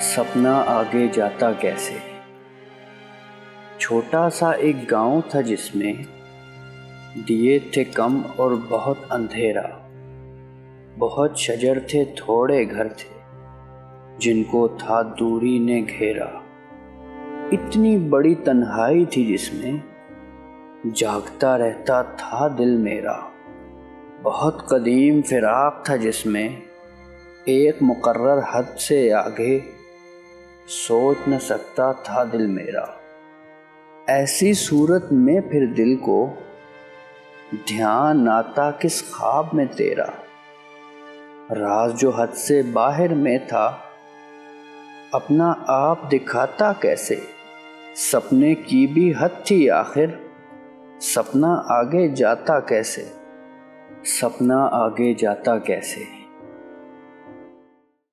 سپنا آگے جاتا کیسے۔ چھوٹا سا ایک گاؤں تھا جس میں دیے تھے کم اور بہت اندھیرا، بہت شجر تھے تھوڑے گھر تھے جن کو تھا دوری نے گھیرا۔ اتنی بڑی تنہائی تھی جس میں جاگتا رہتا تھا دل میرا، بہت قدیم فراق تھا جس میں ایک مقرر حد سے آگے سوچ نہ سکتا تھا دل میرا۔ ایسی صورت میں پھر دل کو دھیان آتا کس خواب میں تیرا، راز جو حد سے باہر میں تھا اپنا آپ دکھاتا کیسے۔ سپنے کی بھی حد تھی آخر، سپنا آگے جاتا کیسے، سپنا آگے جاتا کیسے۔